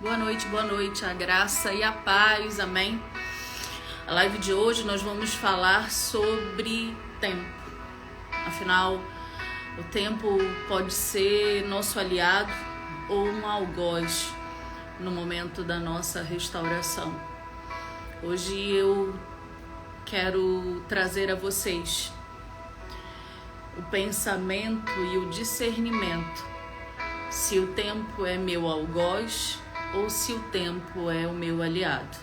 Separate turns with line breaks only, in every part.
boa noite, a graça e a paz, amém? A live de hoje nós vamos falar sobre tempo. Afinal, o tempo pode ser nosso aliado ou um algoz no momento da nossa restauração. Hoje eu quero trazer a vocês o pensamento e o discernimento, se o tempo é meu algoz ou se o tempo é o meu aliado.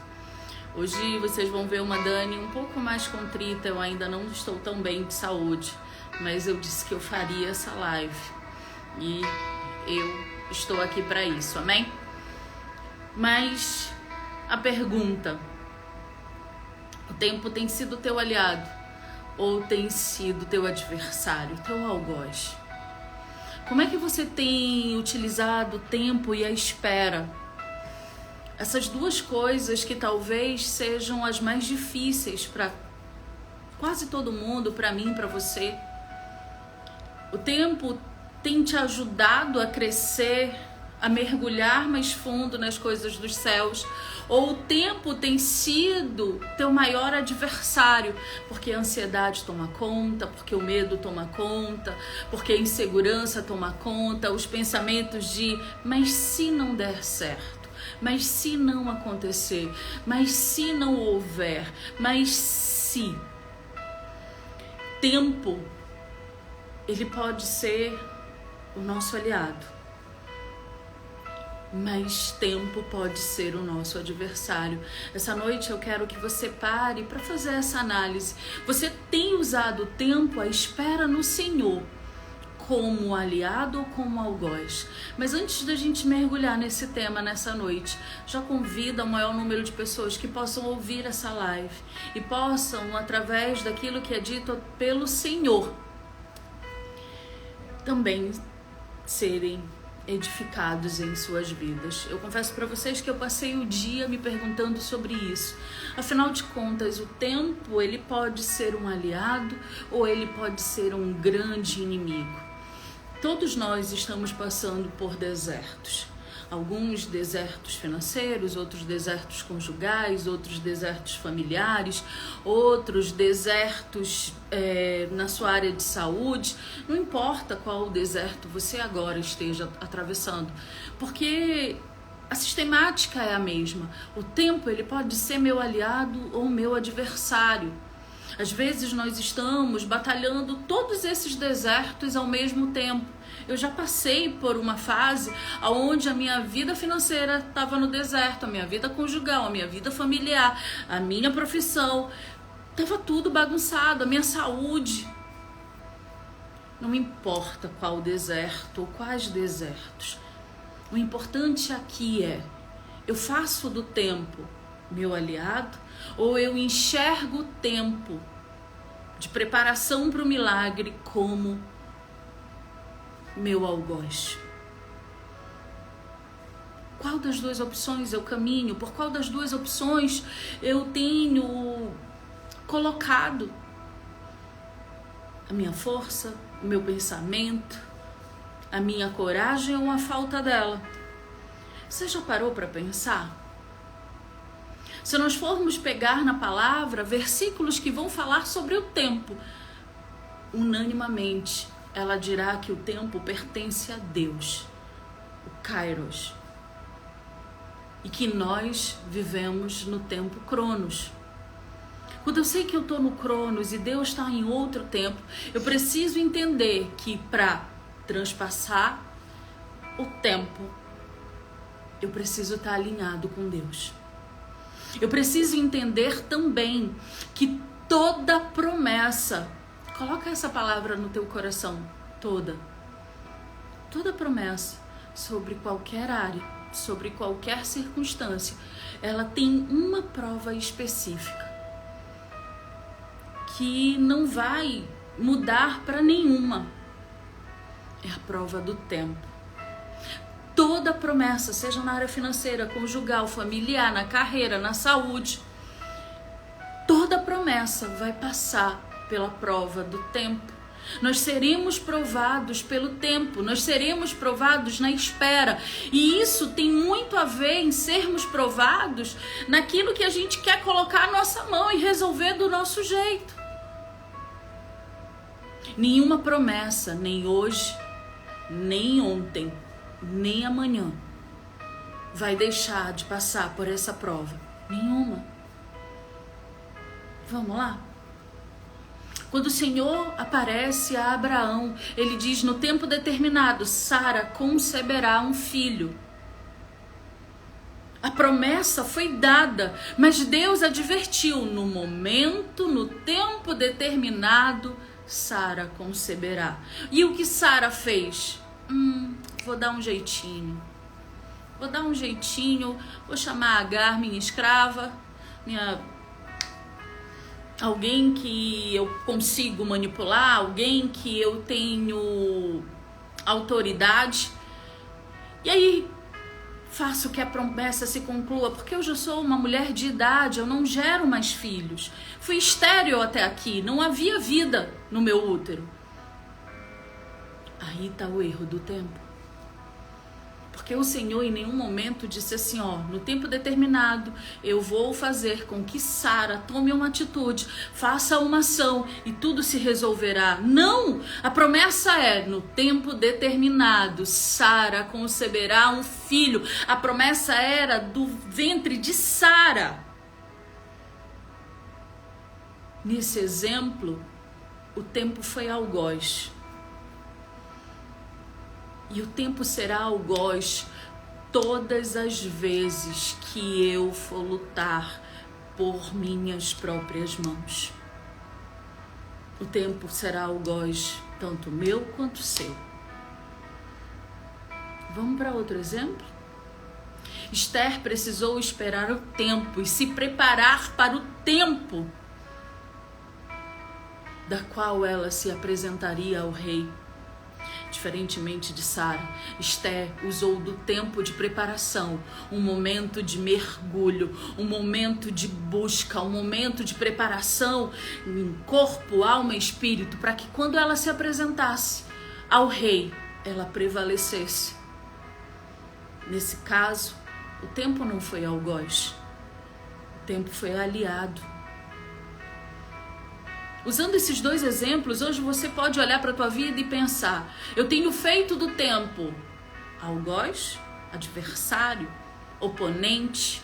Hoje vocês vão ver uma Dani um pouco mais contrita, eu ainda não estou tão bem de saúde, mas eu disse que eu faria essa live e eu estou aqui para isso, amém? Mas a pergunta: o tempo tem sido teu aliado ou tem sido teu adversário, teu algoz? Como é que você tem utilizado o tempo e a espera? Essas duas coisas que talvez sejam as mais difíceis para quase todo mundo, para mim, para você. O tempo tem te ajudado a crescer, a mergulhar mais fundo nas coisas dos céus, ou o tempo tem sido teu maior adversário, porque a ansiedade toma conta, porque o medo toma conta, porque a insegurança toma conta, os pensamentos de mas se não der certo, mas se não acontecer, mas se não houver, mas se. Tempo, ele pode ser o nosso aliado, mas tempo pode ser o nosso adversário. Essa noite eu quero que você pare para fazer essa análise. Você tem usado o tempo, a espera no Senhor, como aliado ou como algoz? Mas antes da gente mergulhar nesse tema nessa noite, já convida o maior número de pessoas que possam ouvir essa live e possam, através daquilo que é dito pelo Senhor, também serem edificados em suas vidas. Eu confesso para vocês que eu passei o dia me perguntando sobre isso. Afinal de contas, o tempo, ele pode ser um aliado ou ele pode ser um grande inimigo. Todos nós estamos passando por desertos. Alguns desertos financeiros, outros desertos conjugais, outros desertos familiares, outros desertos na sua área de saúde. Não importa qual deserto você agora esteja atravessando, porque a sistemática é a mesma. O tempo, ele pode ser meu aliado ou meu adversário. Às vezes nós estamos batalhando todos esses desertos ao mesmo tempo. Eu já passei por uma fase onde a minha vida financeira estava no deserto, a minha vida conjugal, a minha vida familiar, a minha profissão, estava tudo bagunçado, a minha saúde. Não importa qual deserto ou quais desertos. O importante aqui é: eu faço do tempo meu aliado ou eu enxergo o tempo de preparação para o milagre como meu algoz? Qual das duas opções eu caminho? Por qual das duas opções eu tenho colocado a minha força, o meu pensamento, a minha coragem ou a falta dela? Você já parou para pensar? Se nós formos pegar na palavra versículos que vão falar sobre o tempo, unanimamente ela dirá que o tempo pertence a Deus, o Kairos, e que nós vivemos no tempo Cronos. Quando eu sei que eu estou no Cronos e Deus está em outro tempo, eu preciso entender que para transpassar o tempo, eu preciso estar alinhado com Deus. Eu preciso entender também que toda promessa, coloca essa palavra no teu coração, toda promessa sobre qualquer área, sobre qualquer circunstância, ela tem uma prova específica que não vai mudar para nenhuma. É a prova do tempo. Toda promessa, seja na área financeira, conjugal, familiar, na carreira, na saúde, toda promessa vai passar pela prova do tempo. Nós seremos provados pelo tempo, nós seremos provados na espera. E isso tem muito a ver em sermos provados naquilo que a gente quer colocar a nossa mão e resolver do nosso jeito. Nenhuma promessa, nem hoje, nem ontem, nem amanhã, vai deixar de passar por essa prova. Nenhuma. Vamos lá? Quando o Senhor aparece a Abraão, ele diz: no tempo determinado, Sara conceberá um filho. A promessa foi dada, mas Deus advertiu: no momento, no tempo determinado, Sara conceberá. E o que Sara fez? Vou dar um jeitinho. Vou chamar a Agar, minha escrava, alguém que eu consigo manipular, alguém que eu tenho autoridade. E aí faço que a promessa se conclua, porque eu já sou uma mulher de idade, eu não gero mais filhos. Fui estéril até aqui, não havia vida no meu útero. Aí está o erro do tempo. Porque o Senhor em nenhum momento disse assim, no tempo determinado, eu vou fazer com que Sara tome uma atitude, faça uma ação e tudo se resolverá. Não! A promessa é, no tempo determinado, Sara conceberá um filho. A promessa era do ventre de Sara. Nesse exemplo, o tempo foi algoz. E o tempo será algoz todas as vezes que eu for lutar por minhas próprias mãos. O tempo será algoz, tanto meu quanto seu. Vamos para outro exemplo? Esther precisou esperar o tempo e se preparar para o tempo da qual ela se apresentaria ao rei. Diferentemente de Sara, Esther usou do tempo de preparação, um momento de mergulho, um momento de busca, um momento de preparação em corpo, alma e espírito, para que quando ela se apresentasse ao rei, ela prevalecesse. Nesse caso, o tempo não foi algoz, o tempo foi aliado. Usando esses dois exemplos, hoje você pode olhar para a tua vida e pensar, eu tenho feito do tempo algoz, adversário, oponente,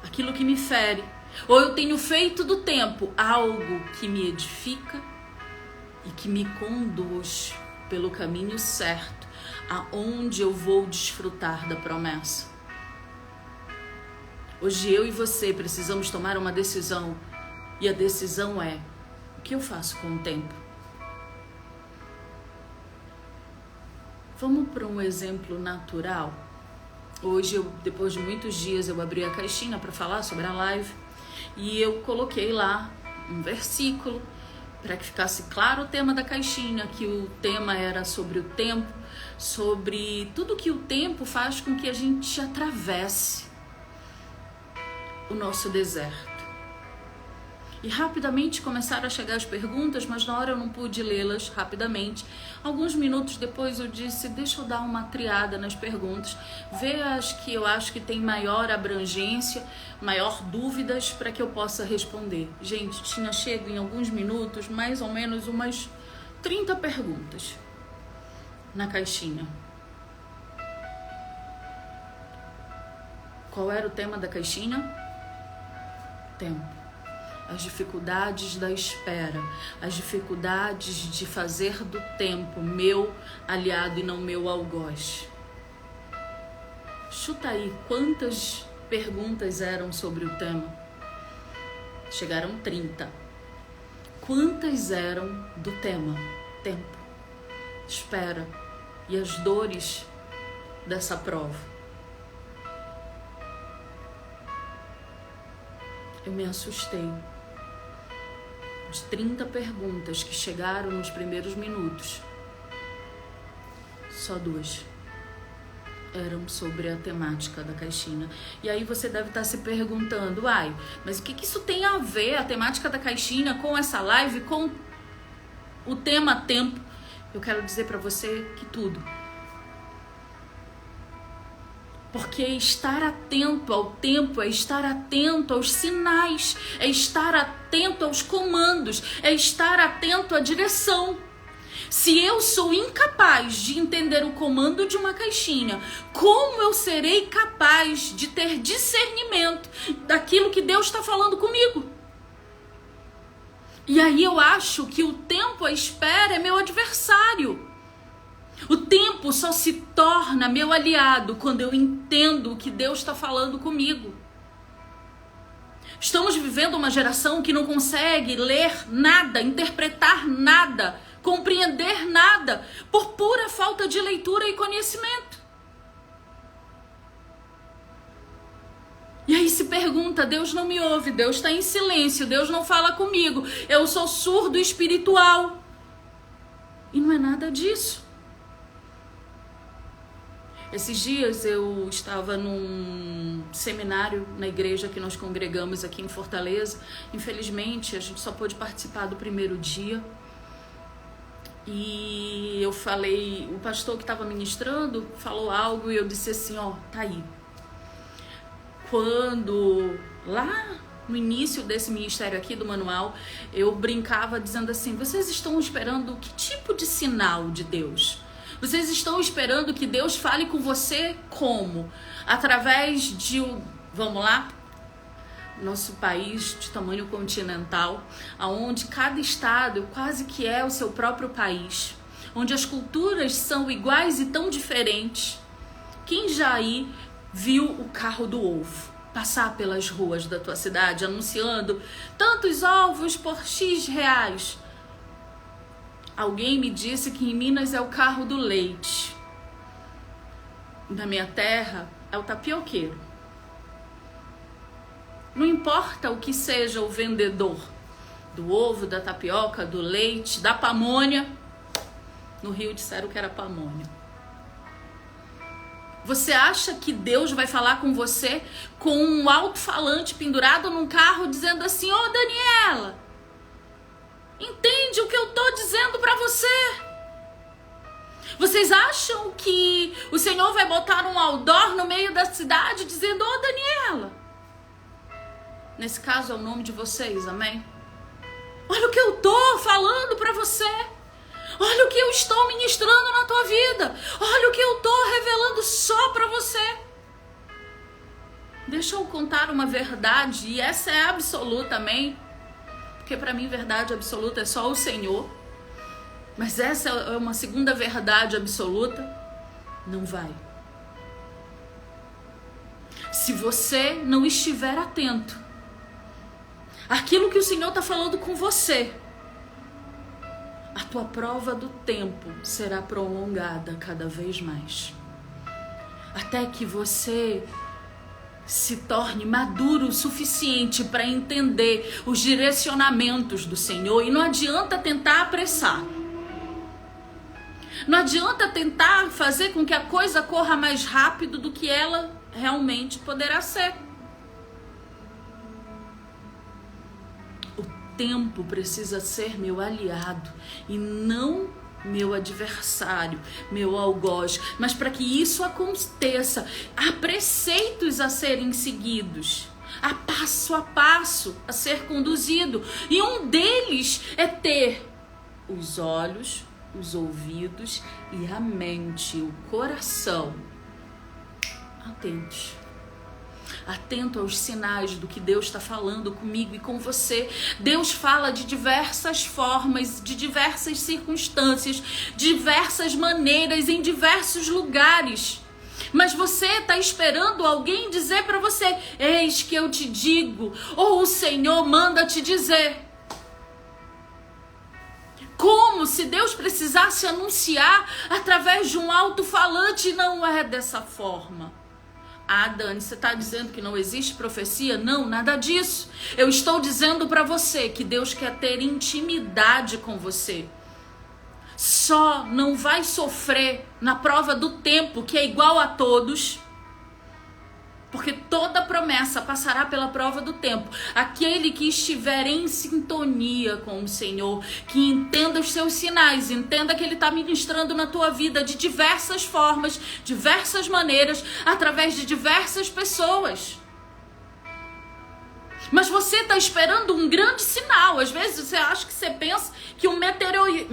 aquilo que me fere. Ou eu tenho feito do tempo algo que me edifica e que me conduz pelo caminho certo, aonde eu vou desfrutar da promessa. Hoje eu e você precisamos tomar uma decisão, e a decisão é: o que eu faço com o tempo? Vamos para um exemplo natural. Hoje, depois de muitos dias, eu abri a caixinha para falar sobre a live e eu coloquei lá um versículo para que ficasse claro o tema da caixinha, que o tema era sobre o tempo, sobre tudo que o tempo faz com que a gente atravesse o nosso deserto. E rapidamente começaram a chegar as perguntas, mas na hora eu não pude lê-las rapidamente. Alguns minutos depois eu disse, deixa eu dar uma triada nas perguntas, ver as que eu acho que tem maior abrangência, maior dúvidas, para que eu possa responder. Gente, tinha chego em alguns minutos, mais ou menos umas 30 perguntas na caixinha. Qual era o tema da caixinha? Tempo. As dificuldades da espera, as dificuldades de fazer do tempo meu aliado e não meu algoz. Chuta aí quantas perguntas eram sobre o tema. Chegaram 30. Quantas eram do tema? Tempo, espera e as dores dessa prova. Eu me assustei. De 30 perguntas que chegaram nos primeiros minutos, só 2 eram sobre a temática da caixinha. E aí você deve estar se perguntando, mas o que isso tem a ver, a temática da caixinha, com essa live, com... o tema tempo, eu quero dizer para você que tudo. Porque estar atento ao tempo é estar atento aos sinais, é estar atento aos comandos, é estar atento à direção. Se eu sou incapaz de entender o comando de uma caixinha, como eu serei capaz de ter discernimento daquilo que Deus está falando comigo? E aí eu acho que o tempo à espera é meu adversário. O tempo só se torna meu aliado quando eu entendo o que Deus está falando comigo. Estamos vivendo uma geração que não consegue ler nada, interpretar nada, compreender nada, por pura falta de leitura e conhecimento. E aí se pergunta, Deus não me ouve, Deus está em silêncio, Deus não fala comigo, eu sou surdo espiritual. E não é nada disso. Esses dias eu estava num seminário na igreja que nós congregamos aqui em Fortaleza. Infelizmente, a gente só pôde participar do primeiro dia. E eu falei, o pastor que estava ministrando falou algo e eu disse assim, ó, tá aí. Quando lá no início desse ministério aqui do manual, eu brincava dizendo assim, vocês estão esperando que tipo de sinal de Deus? Vocês estão esperando que Deus fale com você como? Através de, vamos lá, nosso país de tamanho continental, onde cada estado quase que é o seu próprio país, onde as culturas são iguais e tão diferentes. Quem já aí viu o carro do ovo passar pelas ruas da tua cidade anunciando tantos ovos por X reais? Alguém me disse que em Minas é o carro do leite. Na minha terra é o tapioqueiro. Não importa o que seja o vendedor do ovo, da tapioca, do leite, da pamonha. No Rio disseram que era pamonha. Você acha que Deus vai falar com você com um alto-falante pendurado num carro dizendo assim, ô Daniela, entende o que eu tô dizendo para você? Vocês acham que o Senhor vai botar um outdoor no meio da cidade dizendo, ô Daniela? Nesse caso é o nome de vocês, amém? Olha o que eu tô falando para você. Olha o que eu estou ministrando na tua vida. Olha o que eu tô revelando só para você. Deixa eu contar uma verdade, e essa é absoluta, amém? Porque para mim verdade absoluta é só o Senhor. Mas essa é uma segunda verdade absoluta. Não vai. Se você não estiver atento àquilo que o Senhor está falando com você, a tua prova do tempo será prolongada cada vez mais. Até que você se torne maduro o suficiente para entender os direcionamentos do Senhor. E não adianta tentar apressar. Não adianta tentar fazer com que a coisa corra mais rápido do que ela realmente poderá ser. O tempo precisa ser meu aliado e não meu adversário, meu algoz. Mas para que isso aconteça, há preceitos a serem seguidos, há passo a passo a ser conduzido. E um deles é ter os olhos, os ouvidos e a mente, o coração atentos. Atento aos sinais do que Deus está falando comigo e com você. Deus fala de diversas formas, de diversas circunstâncias, diversas maneiras, em diversos lugares. Mas você está esperando alguém dizer para você, eis que eu te digo, ou o Senhor manda te dizer. Como se Deus precisasse anunciar através de um alto-falante. Não é dessa forma. Ah, Dani, você está dizendo que não existe profecia? Não, nada disso. Eu estou dizendo para você que Deus quer ter intimidade com você. Só não vai sofrer na prova do tempo, que é igual a todos, Porque toda promessa passará pela prova do tempo. Aquele que estiver em sintonia com o Senhor, que entenda os seus sinais, entenda que Ele está ministrando na tua vida de diversas formas, diversas maneiras, através de diversas pessoas. Mas você está esperando um grande sinal. Às vezes você acha que você pensa que um meteorito,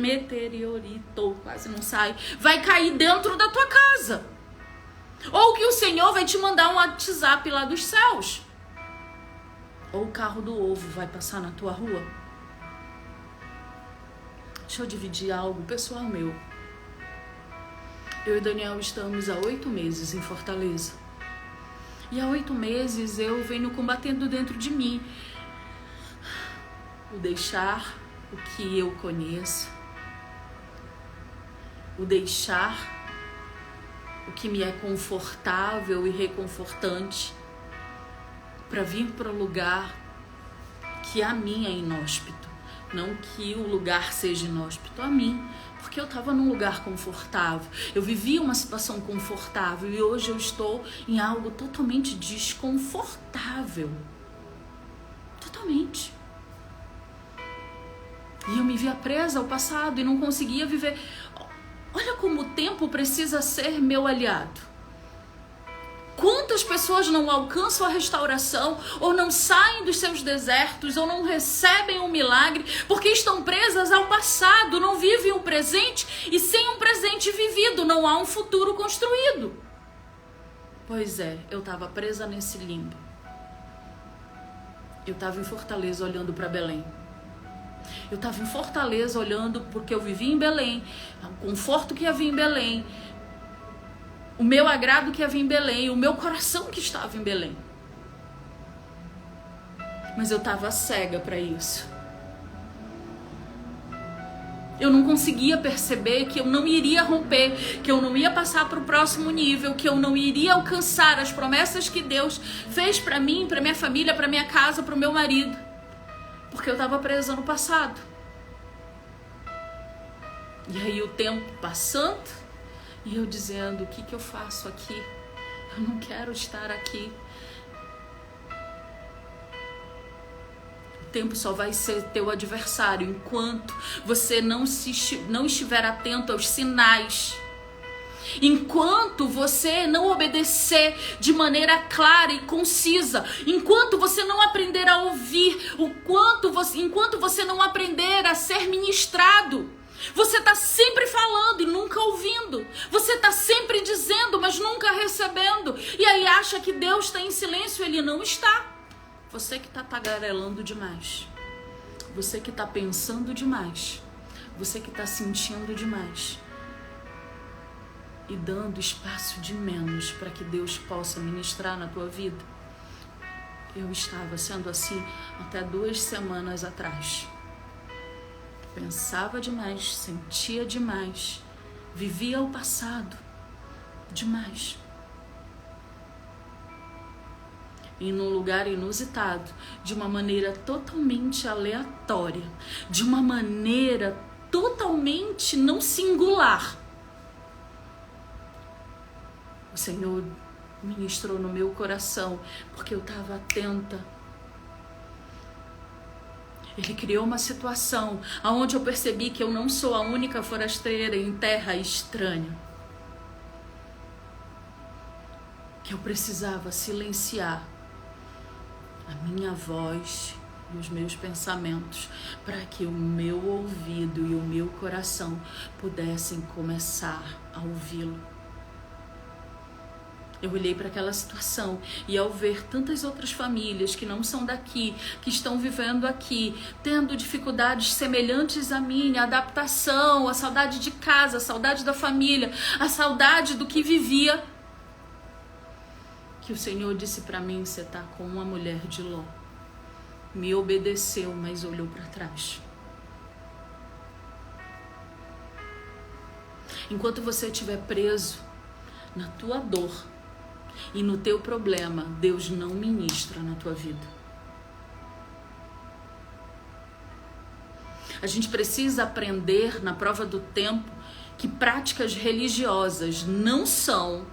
quase não sai, vai cair dentro da tua casa. Ou que o Senhor vai te mandar um WhatsApp lá dos céus. Ou o carro do ovo vai passar na tua rua. Deixa eu dividir algo pessoal meu. Eu e Daniel estamos há 8 meses em Fortaleza. E há 8 meses eu venho combatendo dentro de mim o deixar o que eu conheço, o deixar o que me é confortável e reconfortante, para vir para o lugar que a mim é inóspito. Não que o lugar seja inóspito a mim, porque eu estava num lugar confortável. Eu vivia uma situação confortável e hoje eu estou em algo totalmente desconfortável. Totalmente. E eu me via presa ao passado e não conseguia viver. Olha como o tempo precisa ser meu aliado. Quantas pessoas não alcançam a restauração, ou não saem dos seus desertos, ou não recebem um milagre, porque estão presas ao passado, não vivem o presente, e sem um presente vivido não há um futuro construído. Pois é, eu estava presa nesse limbo. Eu estava em Fortaleza olhando para Belém. Eu estava em Fortaleza olhando porque eu vivia em Belém, o conforto que havia em Belém, o meu agrado que havia em Belém, o meu coração que estava em Belém. Mas eu estava cega para isso. Eu não conseguia perceber que eu não iria romper, que eu não ia passar para o próximo nível, que eu não iria alcançar as promessas que Deus fez para mim, para minha família, para minha casa, para o meu marido. Porque eu estava presa no passado. E aí o tempo passando e eu dizendo, o que eu faço aqui? Eu não quero estar aqui. O tempo só vai ser teu adversário enquanto você não estiver atento aos sinais. Enquanto você não obedecer de maneira clara e concisa, enquanto você não aprender a ouvir, enquanto você não aprender a ser ministrado, você está sempre falando e nunca ouvindo, você está sempre dizendo, mas nunca recebendo, e aí acha que Deus está em silêncio. Ele não está. Você que está tagarelando demais, você que está pensando demais, você que está sentindo demais e dando espaço de menos para que Deus possa ministrar na tua vida. Eu estava sendo assim até 2 semanas atrás. Pensava demais, sentia demais, vivia o passado demais. E num lugar inusitado, de uma maneira totalmente aleatória, de uma maneira totalmente não singular. O Senhor ministrou no meu coração, porque eu estava atenta. Ele criou uma situação onde eu percebi que eu não sou a única forasteira em terra estranha. Que eu precisava silenciar a minha voz e os meus pensamentos para que o meu ouvido e o meu coração pudessem começar a ouvi-lo. Eu olhei para aquela situação e ao ver tantas outras famílias que não são daqui, que estão vivendo aqui, tendo dificuldades semelhantes à minha, a adaptação, a saudade de casa, a saudade da família, a saudade do que vivia, que o Senhor disse para mim, você está com uma mulher de Ló. Me obedeceu, mas olhou para trás. Enquanto você estiver preso na tua dor e no teu problema, Deus não ministra na tua vida. A gente precisa aprender na prova do tempo que práticas religiosas não são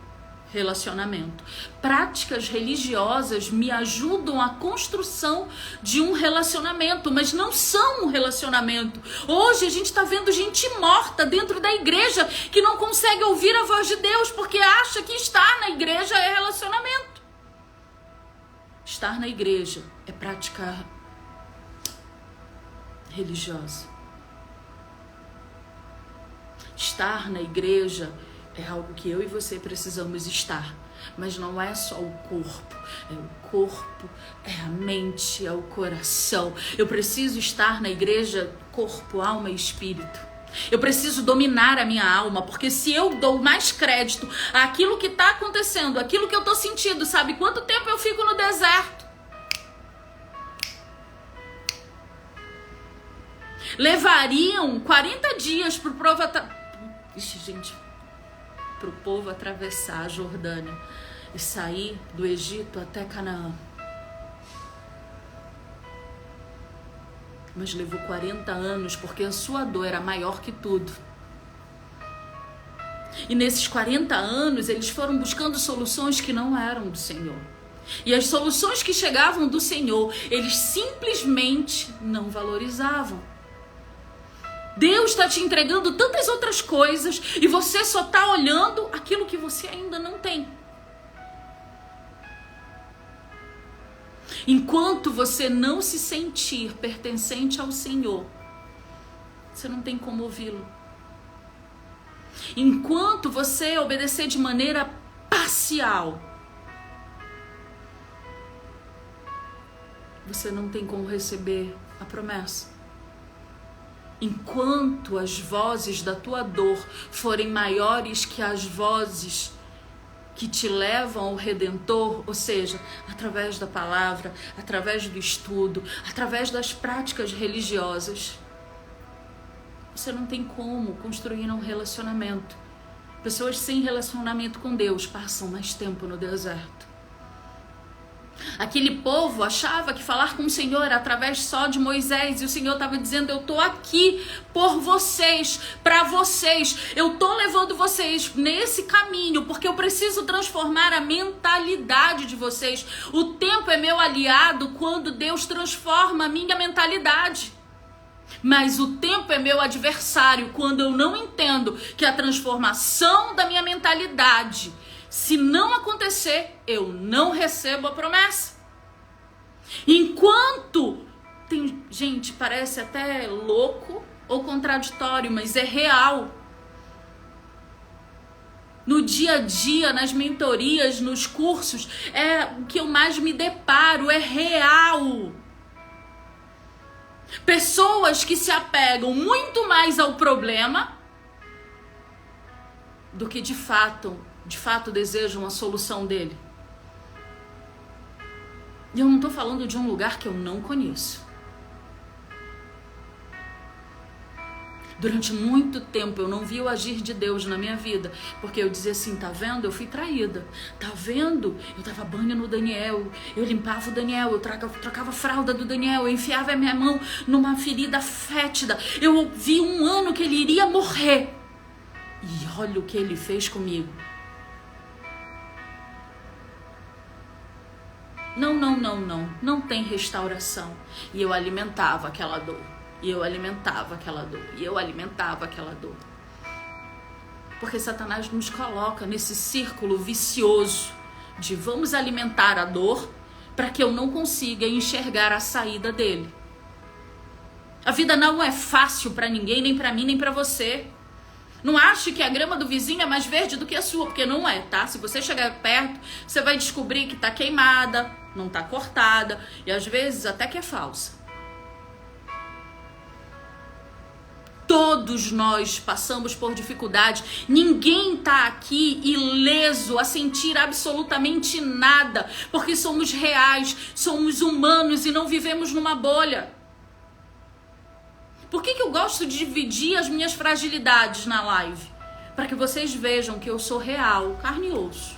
relacionamento. Práticas religiosas me ajudam à construção de um relacionamento, mas não são um relacionamento. Hoje a gente está vendo gente morta dentro da igreja que não consegue ouvir a voz de Deus porque acha que estar na igreja é relacionamento. Estar na igreja é prática religiosa. Estar na igreja é algo que eu e você precisamos estar, mas não é só o corpo, é a mente, é o coração. Eu preciso estar na igreja, corpo, alma e espírito. Eu preciso dominar a minha alma, porque se eu dou mais crédito àquilo que está acontecendo, àquilo que eu estou sentindo, sabe quanto tempo eu fico no deserto? Levariam 40 dias para o povo atravessar a Jordânia e sair do Egito até Canaã. Mas levou 40 anos porque a sua dor era maior que tudo. E nesses 40 anos eles foram buscando soluções que não eram do Senhor. E as soluções que chegavam do Senhor, eles simplesmente não valorizavam. Deus está te entregando tantas outras coisas e você só está olhando aquilo que você ainda não tem. Enquanto você não se sentir pertencente ao Senhor, você não tem como ouvi-lo. Enquanto você obedecer de maneira parcial, você não tem como receber a promessa. Enquanto as vozes da tua dor forem maiores que as vozes que te levam ao Redentor, ou seja, através da palavra, através do estudo, através das práticas religiosas, você não tem como construir um relacionamento. Pessoas sem relacionamento com Deus passam mais tempo no deserto. Aquele povo achava que falar com o Senhor era através só de Moisés, e o Senhor estava dizendo: eu estou aqui por vocês, para vocês, eu estou levando vocês nesse caminho, porque eu preciso transformar a mentalidade de vocês. O tempo é meu aliado quando Deus transforma a minha mentalidade. Mas o tempo é meu adversário quando eu não entendo que a transformação da minha mentalidade, se não acontecer, eu não recebo a promessa. Enquanto tem gente, parece até louco ou contraditório, mas é real. No dia a dia, nas mentorias, nos cursos, é o que eu mais me deparo, é real. Pessoas que se apegam muito mais ao problema do que de fato desejam a solução dele. E eu não estou falando de um lugar que eu não conheço. Durante muito tempo eu não vi o agir de Deus na minha vida, porque eu dizia assim: tá vendo? Eu fui traída. Tá vendo? Eu dava banho no Daniel, eu limpava o Daniel, eu trocava a fralda do Daniel, eu enfiava a minha mão numa ferida fétida. Eu vi um ano que ele iria morrer. E olha o que ele fez comigo. Não tem restauração. E eu alimentava aquela dor. E eu alimentava aquela dor. E eu alimentava aquela dor. Porque Satanás nos coloca nesse círculo vicioso de vamos alimentar a dor para que eu não consiga enxergar a saída dele. A vida não é fácil para ninguém, nem para mim, nem para você. Não ache que a grama do vizinho é mais verde do que a sua, porque não é, tá? Se você chegar perto, você vai descobrir que tá queimada, não tá cortada, e às vezes até que é falsa. Todos nós passamos por dificuldade. Ninguém tá aqui ileso a sentir absolutamente nada, porque somos reais, somos humanos e não vivemos numa bolha. Por que eu gosto de dividir as minhas fragilidades na live? Para que vocês vejam que eu sou real, carne e osso.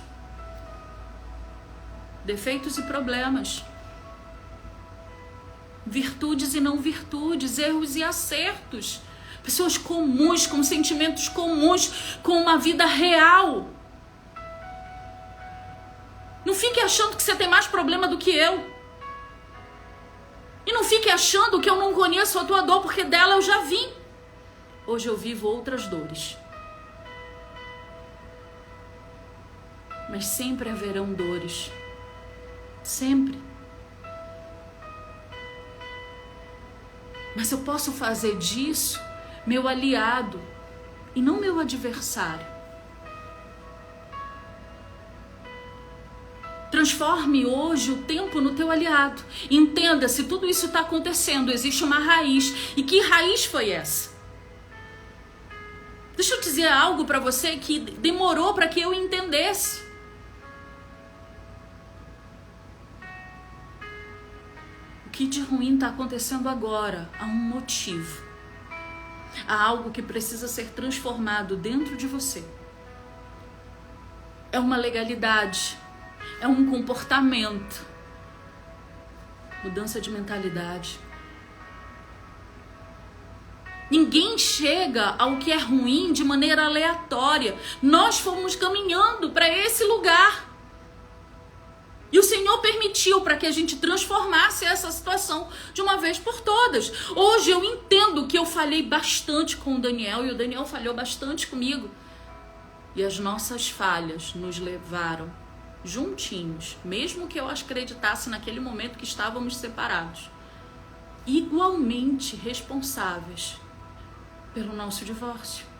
Defeitos e problemas. Virtudes e não virtudes, erros e acertos. Pessoas comuns, com sentimentos comuns, com uma vida real. Não fique achando que você tem mais problema do que eu. E não fique achando que eu não conheço a tua dor, porque dela eu já vim. Hoje eu vivo outras dores. Mas sempre haverão dores. Sempre. Mas eu posso fazer disso meu aliado e não meu adversário. Transforme hoje o tempo no teu aliado. Entenda, se tudo isso está acontecendo, existe uma raiz. E que raiz foi essa? Deixa eu dizer algo para você que demorou para que eu entendesse. O que de ruim está acontecendo agora? Há um motivo. Há algo que precisa ser transformado dentro de você. É uma legalidade. É um comportamento. Mudança de mentalidade. Ninguém chega ao que é ruim de maneira aleatória. Nós fomos caminhando para esse lugar. E o Senhor permitiu para que a gente transformasse essa situação de uma vez por todas. Hoje eu entendo que eu falhei bastante com o Daniel e o Daniel falhou bastante comigo. E as nossas falhas nos levaram juntinhos, mesmo que eu acreditasse naquele momento que estávamos separados, igualmente responsáveis pelo nosso divórcio.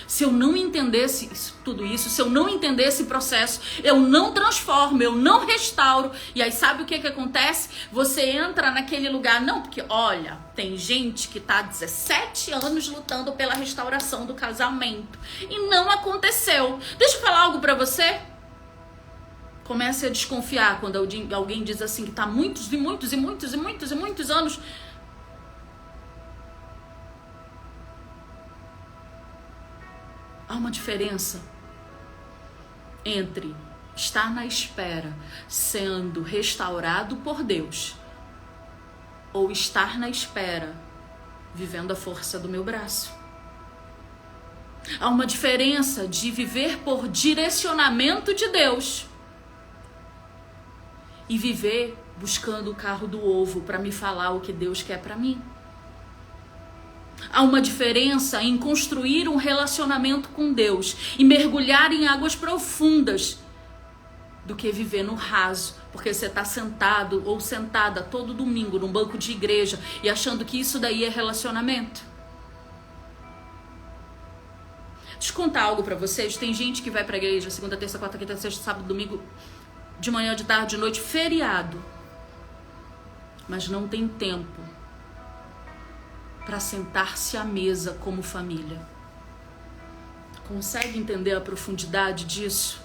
Se eu não entendesse tudo isso, se eu não entendesse esse processo, eu não transformo, eu não restauro. E aí sabe o que acontece? Você entra naquele lugar, não, porque olha, tem gente que está há 17 anos lutando pela restauração do casamento e não aconteceu. Deixa eu falar algo para você. Comece a desconfiar quando alguém diz assim que está muitos anos. Há uma diferença entre estar na espera, sendo restaurado por Deus, ou estar na espera, vivendo a força do meu braço. Há uma diferença de viver por direcionamento de Deus e viver buscando o carro do ovo para me falar o que Deus quer para mim. Há uma diferença em construir um relacionamento com Deus e mergulhar em águas profundas do que viver no raso, porque você está sentado ou sentada todo domingo num banco de igreja e achando que isso daí é relacionamento. Deixa eu contar algo para vocês. Tem gente que vai para a igreja segunda, terça, quarta, quinta, sexta, sábado, domingo, de manhã, de tarde, de noite, feriado, mas não tem tempo para sentar-se à mesa como família. Consegue entender a profundidade disso?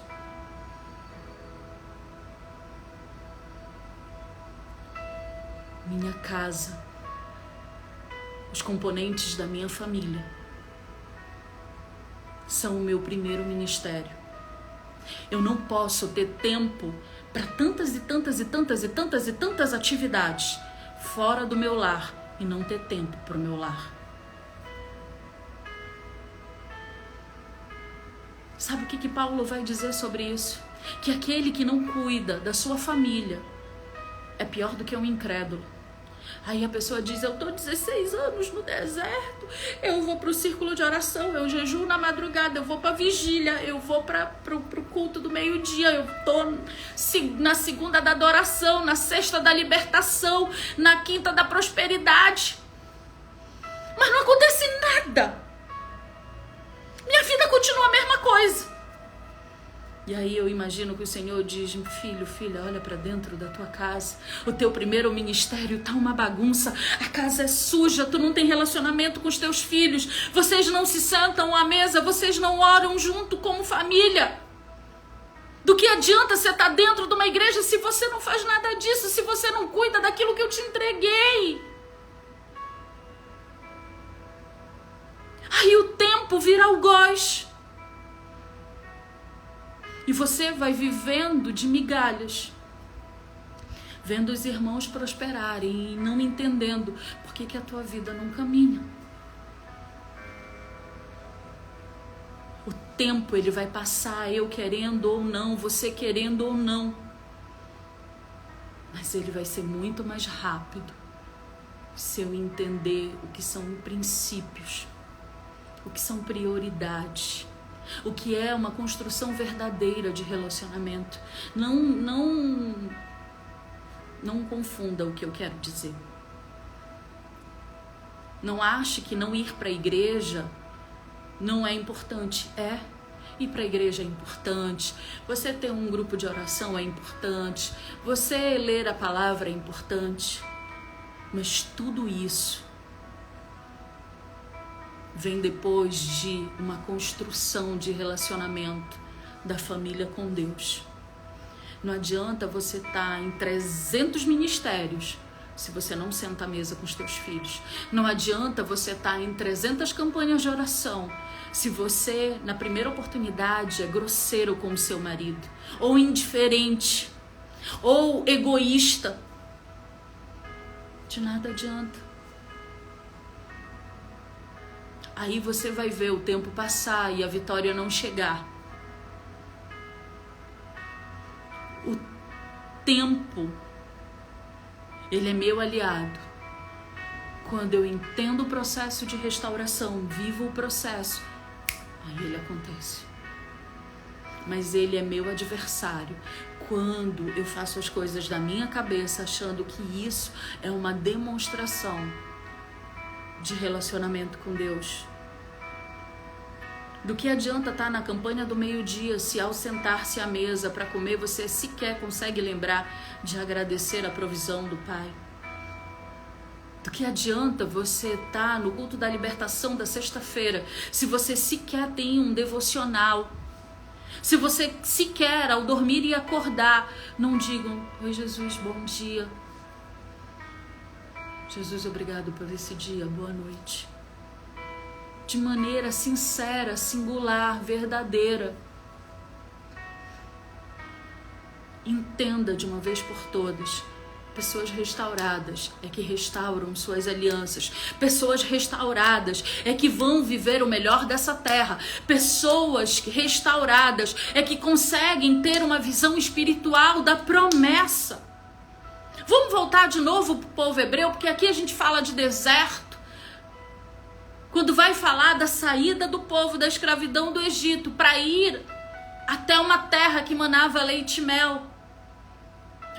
Minha casa, os componentes da minha família são o meu primeiro ministério. Eu não posso ter tempo para tantas atividades fora do meu lar e não ter tempo para o meu lar. Sabe o que Paulo vai dizer sobre isso? Que aquele que não cuida da sua família é pior do que um incrédulo. Aí a pessoa diz, eu tô 16 anos no deserto, eu vou pro círculo de oração, eu jejuo na madrugada, eu vou pra vigília, eu vou pro culto do meio-dia, eu tô na segunda da adoração, na sexta da libertação, na quinta da prosperidade. Mas não acontece nada. Minha vida continua a mesma coisa. E aí eu imagino que o Senhor diz, filho, filha, olha para dentro da tua casa. O teu primeiro ministério tá uma bagunça. A casa é suja, tu não tem relacionamento com os teus filhos. Vocês não se sentam à mesa, vocês não oram junto como família. Do que adianta você estar dentro de uma igreja se você não faz nada disso, se você não cuida daquilo que eu te entreguei? Aí o tempo vira algoz. E você vai vivendo de migalhas, vendo os irmãos prosperarem e não entendendo por que a tua vida não caminha. O tempo ele vai passar, eu querendo ou não, você querendo ou não. Mas ele vai ser muito mais rápido se eu entender o que são princípios, o que são prioridades, o que é uma construção verdadeira de relacionamento. Não confunda o que eu quero dizer. Não ache que não ir para a igreja não é importante. Ir para a igreja é importante, você ter um grupo de oração é importante, você ler a palavra é importante, mas tudo isso vem depois de uma construção de relacionamento da família com Deus. Não adianta você estar em 300 ministérios se você não senta à mesa com os teus filhos. Não adianta você estar em 300 campanhas de oração se você, na primeira oportunidade, é grosseiro com o seu marido, ou indiferente, ou egoísta. De nada adianta. Aí você vai ver o tempo passar e a vitória não chegar. O tempo, ele é meu aliado. Quando eu entendo o processo de restauração, vivo o processo, aí ele acontece. Mas ele é meu adversário quando eu faço as coisas da minha cabeça, achando que isso é uma demonstração de relacionamento com Deus. Do que adianta estar na campanha do meio-dia se ao sentar-se à mesa para comer você sequer consegue lembrar de agradecer a provisão do Pai? Do que adianta você estar no culto da libertação da sexta-feira se você sequer tem um devocional? Se você sequer ao dormir e acordar não digam: oi Jesus, bom dia. Jesus, obrigado por esse dia, boa noite. De maneira sincera, singular, verdadeira. Entenda de uma vez por todas: pessoas restauradas é que restauram suas alianças. Pessoas restauradas é que vão viver o melhor dessa terra. Pessoas restauradas é que conseguem ter uma visão espiritual da promessa. Vamos voltar de novo para o povo hebreu, porque aqui a gente fala de deserto. Quando vai falar da saída do povo da escravidão do Egito para ir até uma terra que manava leite e mel.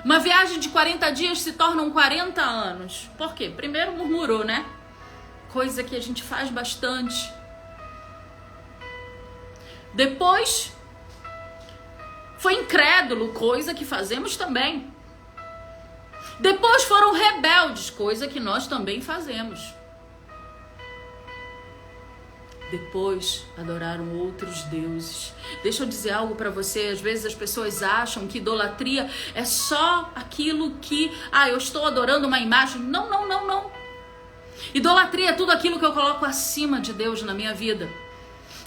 Uma viagem de 40 dias se tornam 40 anos. Por quê? Primeiro murmurou, né? Coisa que a gente faz bastante. Depois foi incrédulo, coisa que fazemos também. Depois foram rebeldes, coisa que nós também fazemos. Depois adoraram outros deuses. Deixa eu dizer algo para você. Às vezes as pessoas acham que idolatria é só aquilo que eu estou adorando uma imagem. Não. Idolatria é tudo aquilo que eu coloco acima de Deus na minha vida.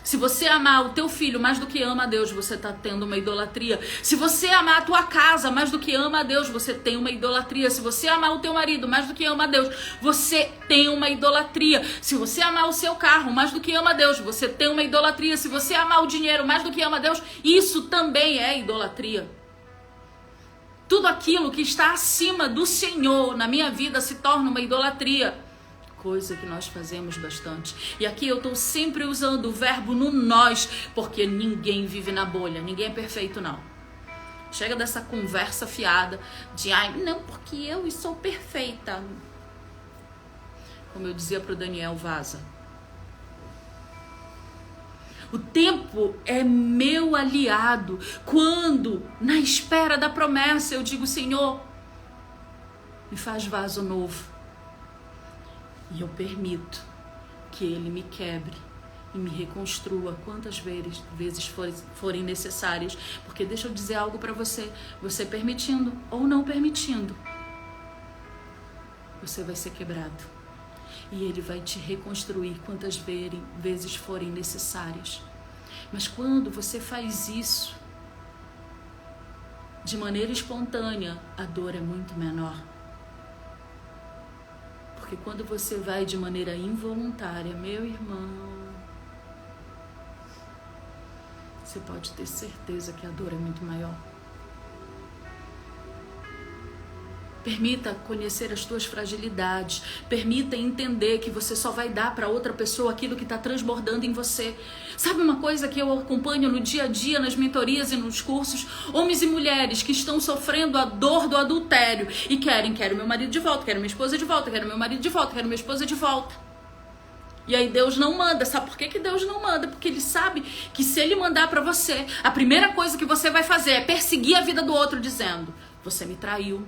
Se você amar o teu filho mais do que ama a Deus, você está tendo uma idolatria. Se você amar a tua casa mais do que ama a Deus, você tem uma idolatria. Se você amar o teu marido mais do que ama a Deus, você tem uma idolatria. Se você amar o seu carro mais do que ama a Deus, você tem uma idolatria. Se você amar o dinheiro mais do que ama a Deus, isso também é idolatria. Tudo aquilo que está acima do Senhor na minha vida se torna uma idolatria. Coisa que nós fazemos bastante. E aqui eu estou sempre usando o verbo no nós, porque ninguém vive na bolha, ninguém é perfeito não. Chega dessa conversa fiada de não, porque eu sou perfeita. Como eu dizia para o Daniel, vaza. O tempo é meu aliado. Quando, na espera da promessa, eu digo: Senhor, me faz vaso novo. E eu permito que Ele me quebre e me reconstrua quantas vezes forem necessárias. Porque deixa eu dizer algo para você. Você permitindo ou não permitindo, você vai ser quebrado. E Ele vai te reconstruir quantas vezes forem necessárias. Mas quando você faz isso de maneira espontânea, a dor é muito menor. Porque quando você vai de maneira involuntária, meu irmão, você pode ter certeza que a dor é muito maior. Permita conhecer as tuas fragilidades. Permita entender que você só vai dar para outra pessoa aquilo que está transbordando em você. Sabe uma coisa que eu acompanho no dia a dia, nas mentorias e nos cursos? Homens e mulheres que estão sofrendo a dor do adultério e quero meu marido de volta, quero minha esposa de volta, quero meu marido de volta, quero minha esposa de volta. E aí Deus não manda. Sabe por que Deus não manda? Porque Ele sabe que se Ele mandar para você, a primeira coisa que você vai fazer é perseguir a vida do outro dizendo: você me traiu,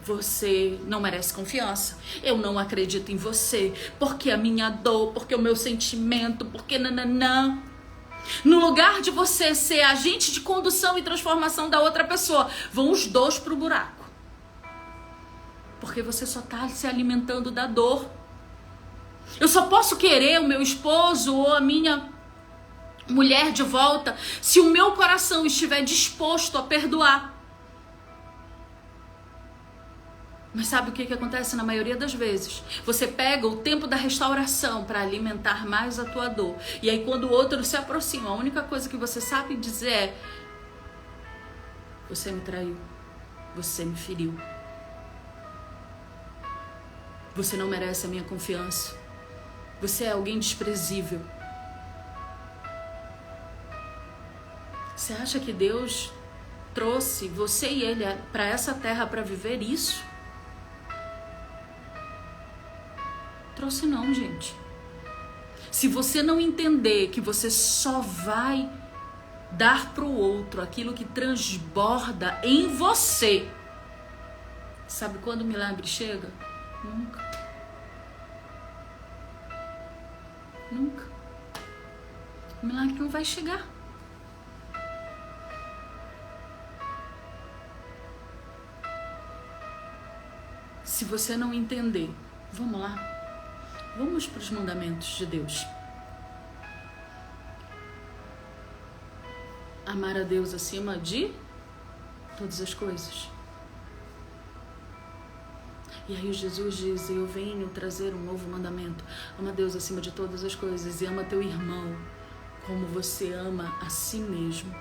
você não merece confiança, eu não acredito em você, porque a minha dor, porque o meu sentimento, porque nananã. No lugar de você ser agente de condução e transformação da outra pessoa, vão os dois pro buraco. Porque você só tá se alimentando da dor. Eu só posso querer o meu esposo ou a minha mulher de volta se o meu coração estiver disposto a perdoar. Mas sabe o que acontece na maioria das vezes? Você pega o tempo da restauração para alimentar mais a tua dor. E aí quando o outro se aproxima, a única coisa que você sabe dizer é: você me traiu, você me feriu, você não merece a minha confiança, você é alguém desprezível. Você acha que Deus trouxe você e ele para essa terra para viver isso? Trouxe não, gente. Se você não entender que você só vai dar para o outro aquilo que transborda em você, sabe quando o milagre chega? Nunca. Nunca. O milagre não vai chegar. Se você não entender, vamos lá. Vamos para os mandamentos de Deus. Amar a Deus acima de todas as coisas. E aí Jesus diz: eu venho trazer um novo mandamento. Ama a Deus acima de todas as coisas e ama teu irmão como você ama a si mesmo.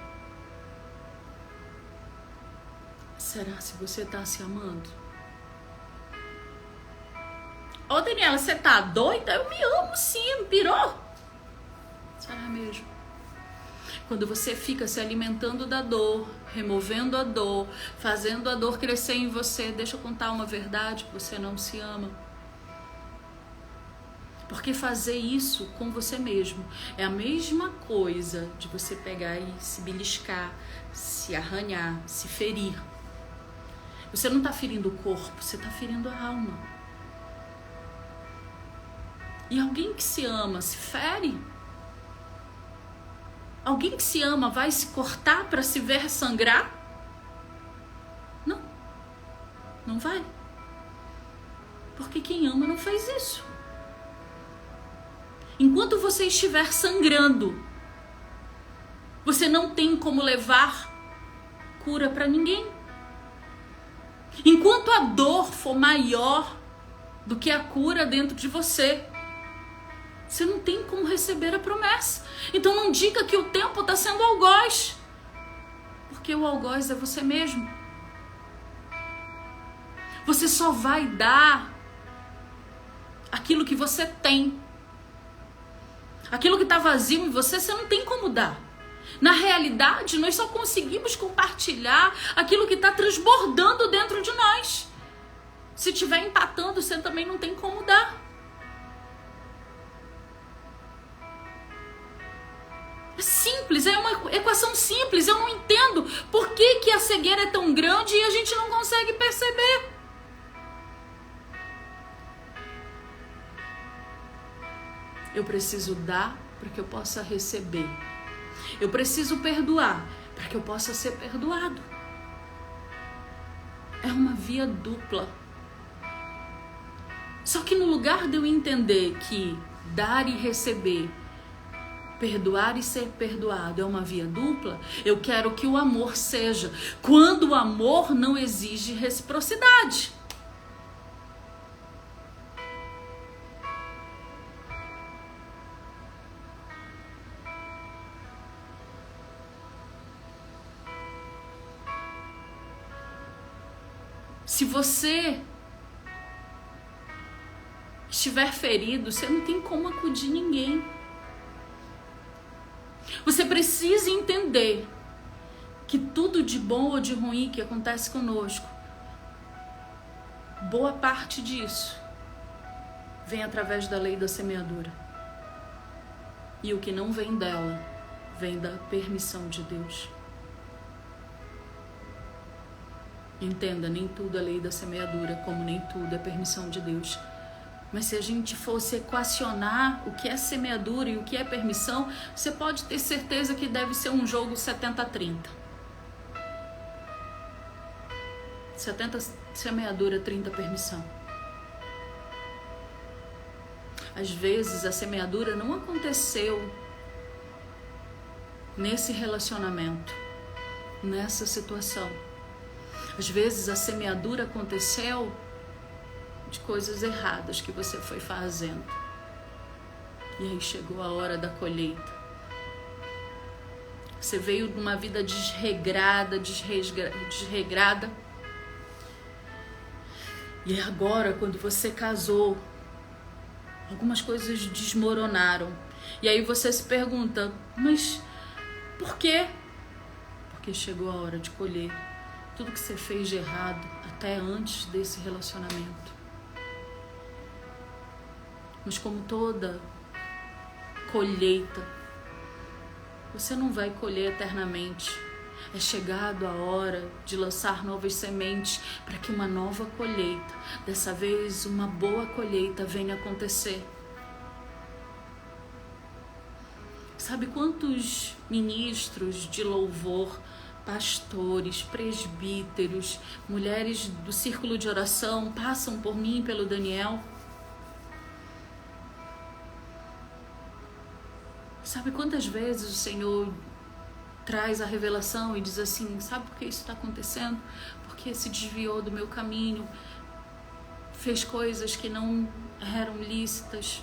Será se você está se amando? Ô Daniela, você tá doida? Eu me amo sim, pirou? Será mesmo? Quando você fica se alimentando da dor, removendo a dor, fazendo a dor crescer em você, deixa eu contar uma verdade: você não se ama. Porque fazer isso com você mesmo é a mesma coisa de você pegar e se beliscar, se arranhar, se ferir. Você não tá ferindo o corpo, você tá ferindo a alma. E alguém que se ama se fere? Alguém que se ama vai se cortar para se ver sangrar? Não. Não vai. Porque quem ama não faz isso. Enquanto você estiver sangrando, você não tem como levar cura para ninguém. Enquanto a dor for maior do que a cura dentro de você, você não tem como receber a promessa. Então não diga que o tempo está sendo algoz. Porque o algoz é você mesmo. Você só vai dar aquilo que você tem. Aquilo que está vazio em você, você não tem como dar. Na realidade, nós só conseguimos compartilhar aquilo que está transbordando dentro de nós. Se estiver empatando, você também não tem como dar. É simples, é uma equação simples. Eu não entendo por que a cegueira é tão grande e a gente não consegue perceber. Eu preciso dar para que eu possa receber. Eu preciso perdoar para que eu possa ser perdoado. É uma via dupla. Só que no lugar de eu entender que dar e receber, perdoar e ser perdoado é uma via dupla, eu quero que o amor seja quando o amor não exige reciprocidade. Se você estiver ferido, você não tem como acudir ninguém. Você precisa entender que tudo de bom ou de ruim que acontece conosco, boa parte disso vem através da lei da semeadura. E o que não vem dela, vem da permissão de Deus. Entenda, nem tudo é lei da semeadura, como nem tudo é permissão de Deus. Mas se a gente fosse equacionar o que é semeadura e o que é permissão, você pode ter certeza que deve ser um jogo 70-30. 70 semeadura, 30 permissão. Às vezes a semeadura não aconteceu nesse relacionamento, nessa situação. Às vezes a semeadura aconteceu de coisas erradas que você foi fazendo. E aí chegou a hora da colheita. Você veio de uma vida desregrada. E agora, quando você casou, algumas coisas desmoronaram. E aí você se pergunta, mas por quê? Porque chegou a hora de colher tudo que você fez de errado até antes desse relacionamento. Mas como toda colheita, você não vai colher eternamente. É chegado a hora de lançar novas sementes para que uma nova colheita, dessa vez uma boa colheita, venha acontecer. Sabe quantos ministros de louvor, pastores, presbíteros, mulheres do círculo de oração passam por mim e pelo Daniel? Sabe quantas vezes o Senhor traz a revelação e diz assim, sabe por que isso está acontecendo? Porque se desviou do meu caminho, fez coisas que não eram lícitas,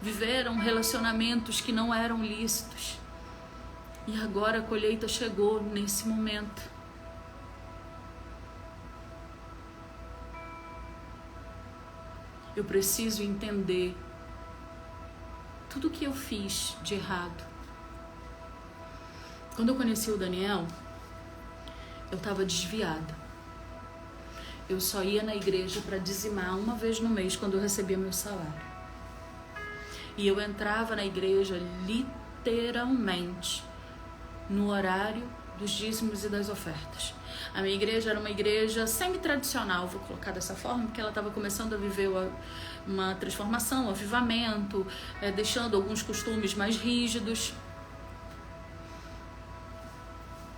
viveram relacionamentos que não eram lícitos. E agora a colheita chegou nesse momento. Eu preciso entender tudo que eu fiz de errado. Quando eu conheci o Daniel, eu estava desviada. Eu só ia na igreja para dizimar uma vez no mês quando eu recebia meu salário. E eu entrava na igreja literalmente no horário dos dízimos e das ofertas. A minha igreja era uma igreja semi-tradicional, vou colocar dessa forma, porque ela estava começando a viver uma transformação, um avivamento, deixando alguns costumes mais rígidos.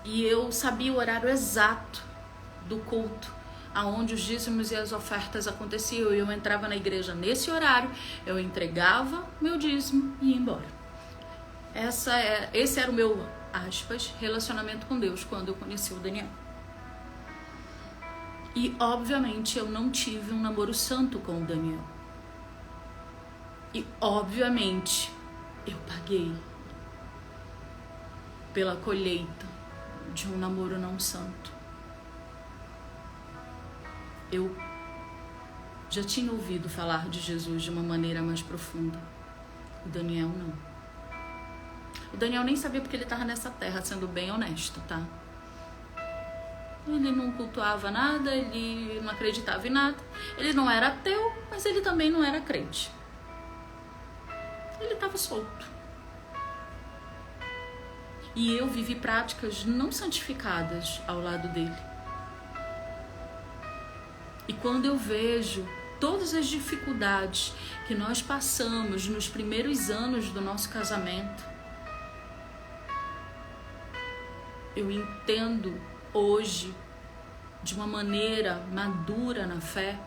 E eu sabia o horário exato do culto, aonde os dízimos e as ofertas aconteciam. Eu entrava na igreja nesse horário, eu entregava meu dízimo e ia embora. Esse era o meu, aspas, relacionamento com Deus quando eu conheci o Daniel. E, obviamente, eu não tive um namoro santo com o Daniel. E, obviamente, eu paguei pela colheita de um namoro não santo. Eu já tinha ouvido falar de Jesus de uma maneira mais profunda. O Daniel não. O Daniel nem sabia porque ele estava nessa terra, sendo bem honesto, tá? Ele não cultuava nada, ele não acreditava em nada. Ele não era ateu, mas ele também não era crente. Ele estava solto. E eu vivi práticas não santificadas ao lado dele. E quando eu vejo todas as dificuldades que nós passamos nos primeiros anos do nosso casamento, eu entendo hoje, de uma maneira madura na fé,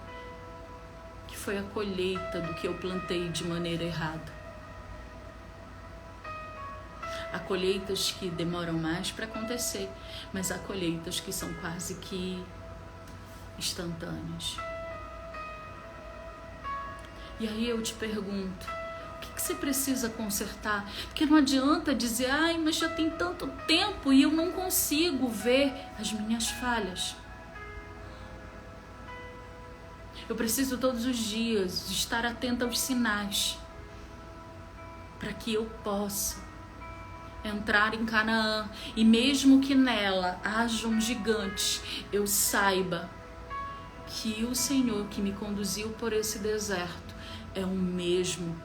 que foi a colheita do que eu plantei de maneira errada. Há colheitas que demoram mais para acontecer, mas há colheitas que são quase que instantâneas. E aí eu te pergunto, o que você precisa consertar? Porque não adianta dizer, ai, mas já tem tanto tempo e eu não consigo ver as minhas falhas. Eu preciso todos os dias estar atenta aos sinais, para que eu possa entrar em Canaã, e mesmo que nela hajam gigantes, eu saiba que o Senhor que me conduziu por esse deserto é o mesmo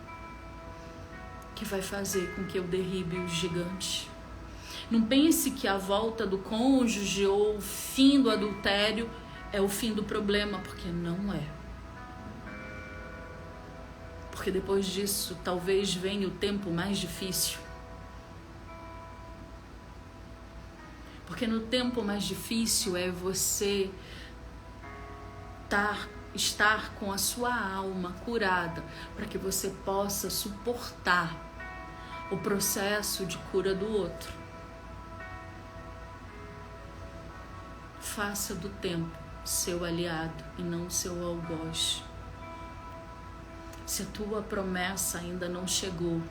que vai fazer com que eu derribe os gigantes. Não pense que a volta do cônjuge ou o fim do adultério é o fim do problema, porque não é. Porque depois disso, talvez venha o tempo mais difícil. Porque no tempo mais difícil é você estar com a sua alma curada, para que você possa suportar o processo de cura do outro. Faça do tempo seu aliado e não seu algoz. Se a tua promessa ainda não chegou,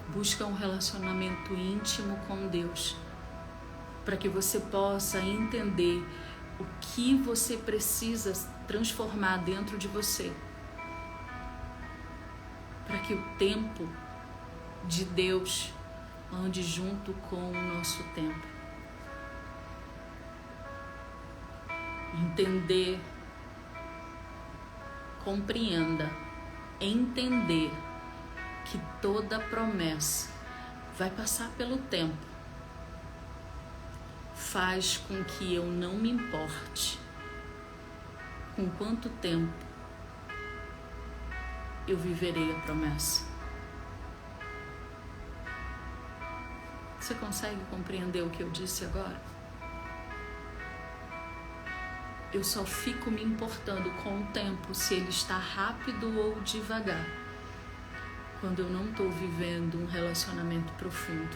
busca um relacionamento íntimo com Deus, para que você possa entender o que você precisa transformar dentro de você, para que o tempo de Deus ande junto com o nosso tempo. Entender, compreenda, entender que toda promessa vai passar pelo tempo, faz com que eu não me importe com quanto tempo eu viverei a promessa. Você consegue compreender o que eu disse agora? Eu só fico me importando com o tempo se ele está rápido ou devagar, quando eu não estou vivendo um relacionamento profundo.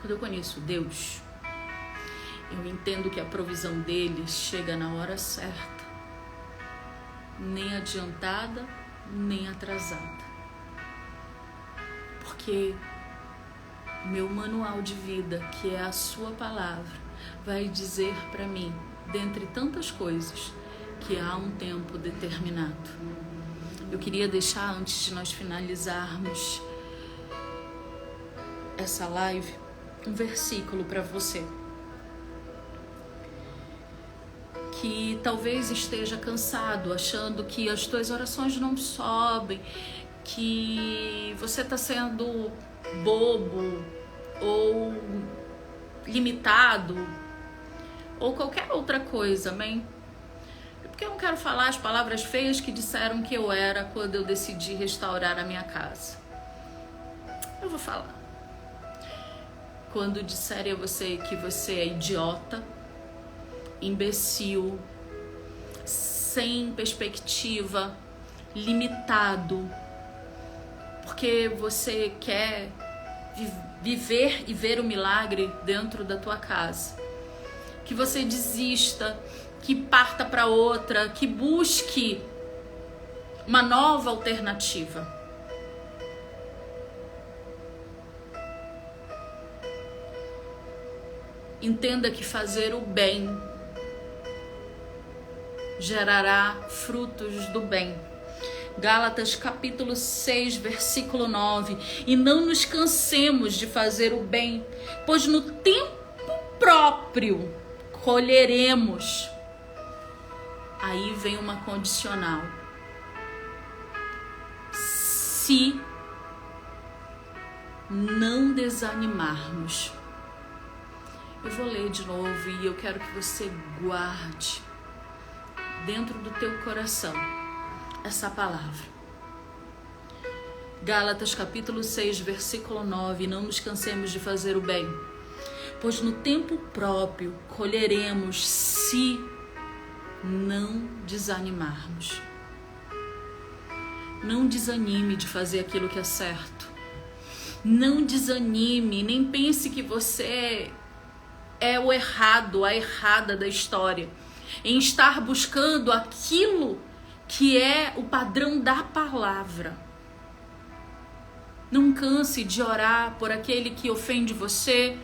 Quando eu conheço Deus, eu entendo que a provisão dele chega na hora certa, nem adiantada, nem atrasada. Porque meu manual de vida, que é a sua palavra, vai dizer para mim, dentre tantas coisas, que há um tempo determinado. Eu queria deixar, antes de nós finalizarmos essa live, um versículo para você, que talvez esteja cansado, achando que as tuas orações não sobem, que você está sendo bobo ou limitado ou qualquer outra coisa, amém? Porque eu não quero falar as palavras feias que disseram que eu era quando eu decidi restaurar a minha casa. Eu vou falar. Quando disserem a você que você é idiota, imbecil, sem perspectiva, limitado, porque você quer viver e ver o milagre dentro da tua casa, que você desista, que parta para outra, que busque uma nova alternativa. Entenda que fazer o bem gerará frutos do bem. Gálatas capítulo 6, versículo 9. E não nos cansemos de fazer o bem, pois no tempo próprio colheremos. Aí vem uma condicional. Se não desanimarmos. Eu vou ler de novo e eu quero que você guarde dentro do teu coração essa palavra. Gálatas capítulo 6, versículo 9. Não nos cansemos de fazer o bem, pois no tempo próprio colheremos se não desanimarmos. Não desanime de fazer aquilo que é certo. Não desanime, nem pense que você é o errado, a errada da história, em estar buscando aquilo que é o padrão da palavra. Não canse de orar por aquele que ofende você,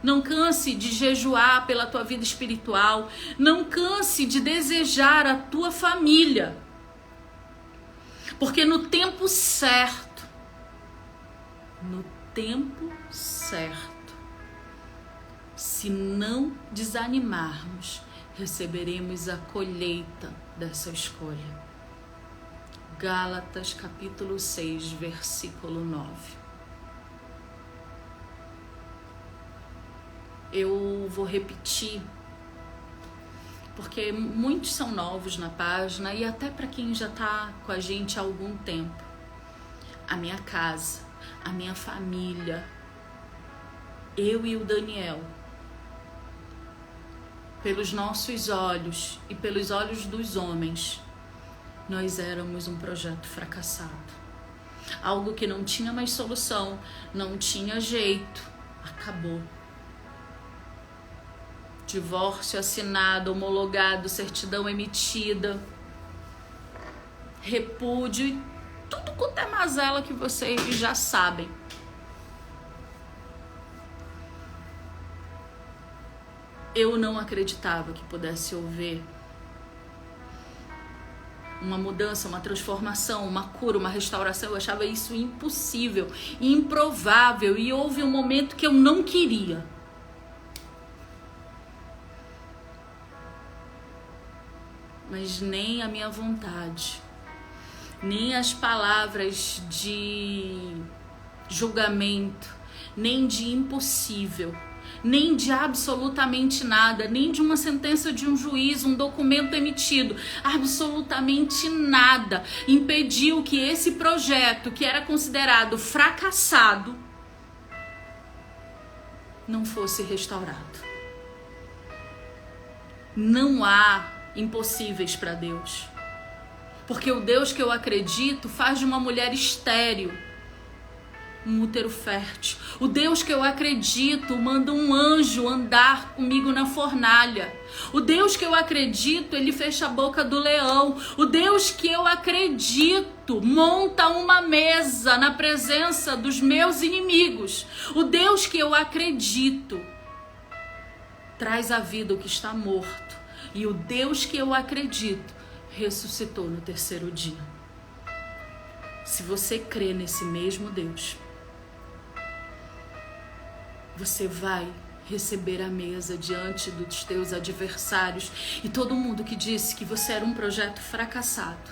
Não canse de jejuar pela tua vida espiritual. Não canse de desejar a tua família. Porque no tempo certo, se não desanimarmos, receberemos a colheita dessa escolha. Gálatas capítulo 6, versículo 9. Eu vou repetir, porque muitos são novos na página e até para quem já está com a gente há algum tempo. A minha casa, a minha família, eu e o Daniel, pelos nossos olhos e pelos olhos dos homens, nós éramos um projeto fracassado. Algo que não tinha mais solução, não tinha jeito, acabou. Divórcio assinado, homologado, certidão emitida, repúdio e tudo quanto é mazela que vocês já sabem. Eu não acreditava que pudesse haver uma mudança, uma transformação, uma cura, uma restauração. Eu achava isso impossível, improvável, e houve um momento que eu não queria. Mas nem a minha vontade, nem as palavras de julgamento, nem de impossível, nem de absolutamente nada, nem de uma sentença de um juiz, um documento emitido, absolutamente nada impediu que esse projeto, que era considerado fracassado, não fosse restaurado. Não há impossíveis para Deus, porque o Deus que eu acredito faz de uma mulher estéril um útero fértil. O Deus que eu acredito manda um anjo andar comigo na fornalha. O Deus que eu acredito, ele fecha a boca do leão. O Deus que eu acredito monta uma mesa na presença dos meus inimigos. O Deus que eu acredito traz à vida o que está morto. E o Deus que eu acredito ressuscitou no terceiro dia. Se você crê nesse mesmo Deus, você vai receber a mesa diante dos teus adversários. E todo mundo que disse que você era um projeto fracassado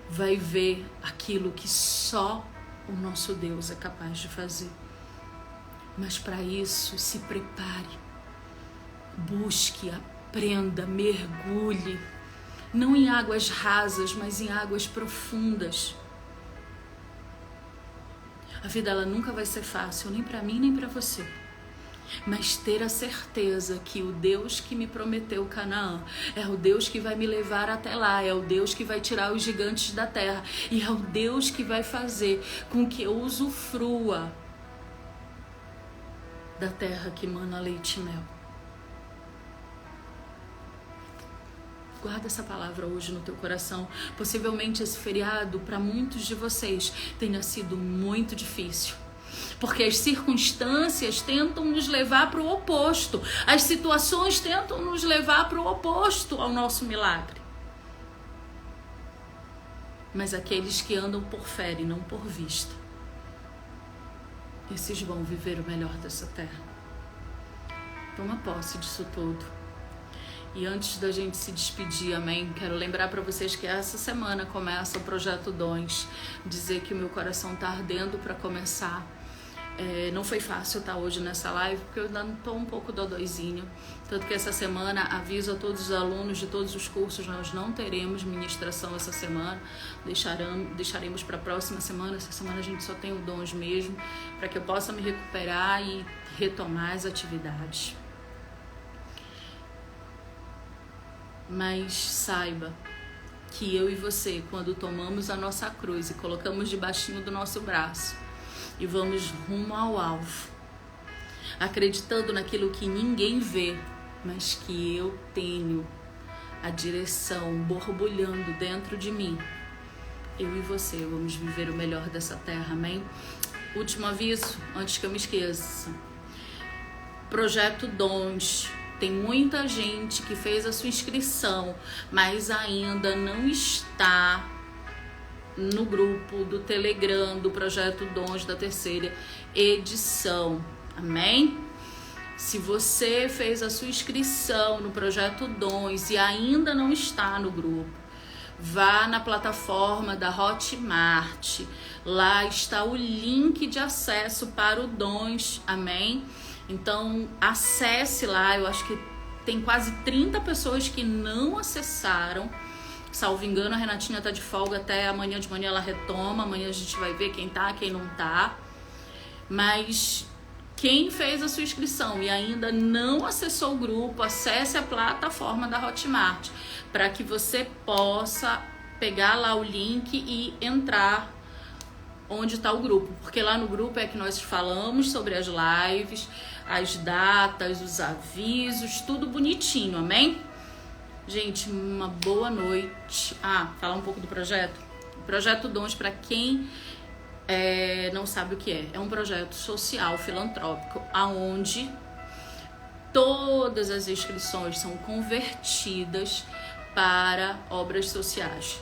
vai ver aquilo que só o nosso Deus é capaz de fazer. Mas para isso, se prepare. Busque, aprenda, mergulhe. Não em águas rasas, mas em águas profundas. A vida ela nunca vai ser fácil, nem para mim, nem para você. Mas ter a certeza que o Deus que me prometeu Canaã é o Deus que vai me levar até lá, é o Deus que vai tirar os gigantes da terra e é o Deus que vai fazer com que eu usufrua da terra que mana leite e mel. Guarda essa palavra hoje no teu coração. Possivelmente esse feriado, para muitos de vocês, tenha sido muito difícil. Porque as circunstâncias tentam nos levar para o oposto. As situações tentam nos levar para o oposto ao nosso milagre. Mas aqueles que andam por fé e não por vista, esses vão viver o melhor dessa terra. Toma posse disso tudo. E antes da gente se despedir, amém? Quero lembrar para vocês que essa semana começa o Projeto Dons. Dizer que o meu coração tá ardendo para começar. Não foi fácil estar hoje nessa live, porque eu ainda estou um pouco dodóizinho. Tanto que essa semana aviso a todos os alunos de todos os cursos, nós não teremos ministração essa semana. Deixaremos para a próxima semana. Essa semana a gente só tem o Dons mesmo, para que eu possa me recuperar e retomar as atividades. Mas saiba que eu e você, quando tomamos a nossa cruz e colocamos debaixinho do nosso braço e vamos rumo ao alvo, acreditando naquilo que ninguém vê, mas que eu tenho a direção borbulhando dentro de mim, eu e você vamos viver o melhor dessa terra, amém? Último aviso, antes que eu me esqueça. Projeto Dons. Tem muita gente que fez a sua inscrição, mas ainda não está no grupo do Telegram do Projeto Dons da terceira edição. Amém? Se você fez a sua inscrição no Projeto Dons e ainda não está no grupo, vá na plataforma da Hotmart. Lá está o link de acesso para o Dons. Amém? Então, acesse lá. Eu acho que tem quase 30 pessoas que não acessaram. Salvo engano, a Renatinha tá de folga até amanhã de manhã, ela retoma. Amanhã a gente vai ver quem tá, quem não tá. Mas quem fez a sua inscrição e ainda não acessou o grupo, acesse a plataforma da Hotmart para que você possa pegar lá o link e entrar onde está o grupo, porque lá no grupo é que nós falamos sobre as lives, as datas, os avisos, tudo bonitinho, amém? Gente, uma boa noite. Falar um pouco do projeto. O Projeto Dons, para quem não sabe o que é um projeto social filantrópico, aonde todas as inscrições são convertidas para obras sociais.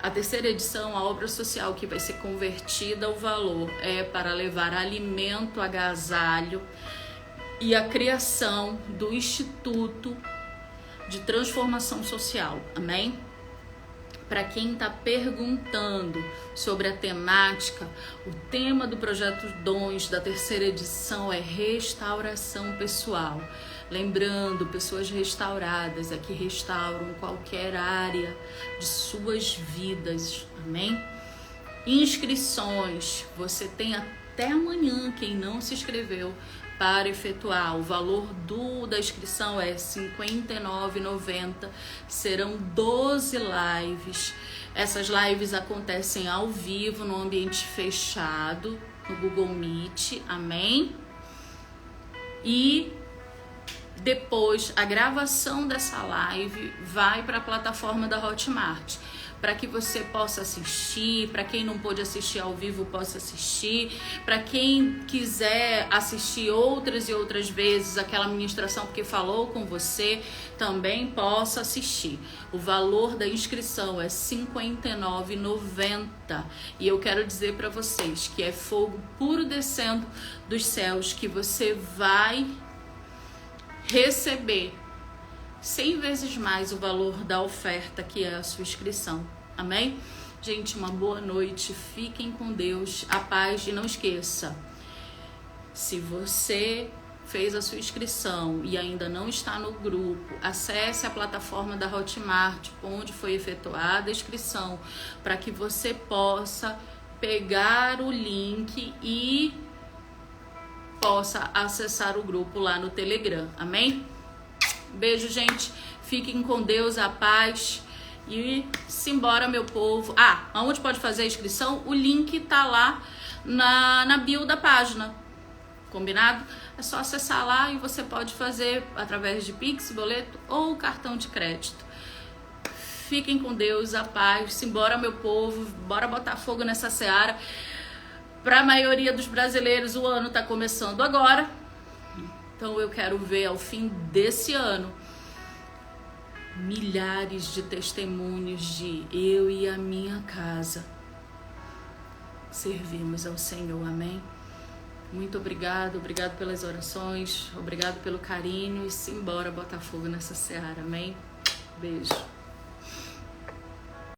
A terceira edição, a obra social que vai ser convertida, o valor é para levar alimento, agasalho e a criação do Instituto de Transformação Social. Amém? Para quem está perguntando sobre a temática, o tema do Projeto Dons da terceira edição é restauração pessoal. Lembrando, pessoas restauradas é que restauram qualquer área de suas vidas. Amém? Inscrições, você tem até amanhã, quem não se inscreveu, para efetuar. O valor da inscrição é R$ 59,90. Serão 12 lives. Essas lives acontecem ao vivo, no ambiente fechado, no Google Meet. Amém? E depois, a gravação dessa live vai para a plataforma da Hotmart, para que você possa assistir, para quem não pôde assistir ao vivo possa assistir, para quem quiser assistir outras e outras vezes aquela ministração porque falou com você, também possa assistir. O valor da inscrição é R$ 59,90 e eu quero dizer para vocês que é fogo puro descendo dos céus, que você vai receber 100 vezes mais o valor da oferta, que é a sua inscrição. Amém? Gente, uma boa noite. Fiquem com Deus. A paz. E não esqueça, se você fez a sua inscrição e ainda não está no grupo, acesse a plataforma da Hotmart, onde foi efetuada a inscrição, para que você possa pegar o link e possa acessar o grupo lá no Telegram. Amém? Beijo, gente. Fiquem com Deus, a paz. E simbora, meu povo. Aonde pode fazer a inscrição? O link tá lá na bio da página. Combinado? É só acessar lá e você pode fazer através de Pix, boleto ou cartão de crédito. Fiquem com Deus, a paz. Simbora, meu povo. Bora botar fogo nessa seara. Para a maioria dos brasileiros, o ano está começando agora. Então eu quero ver ao fim desse ano milhares de testemunhos de eu e a minha casa servimos ao Senhor. Amém? Muito obrigado pelas orações, obrigado pelo carinho e simbora botar fogo nessa seara. Amém? Beijo.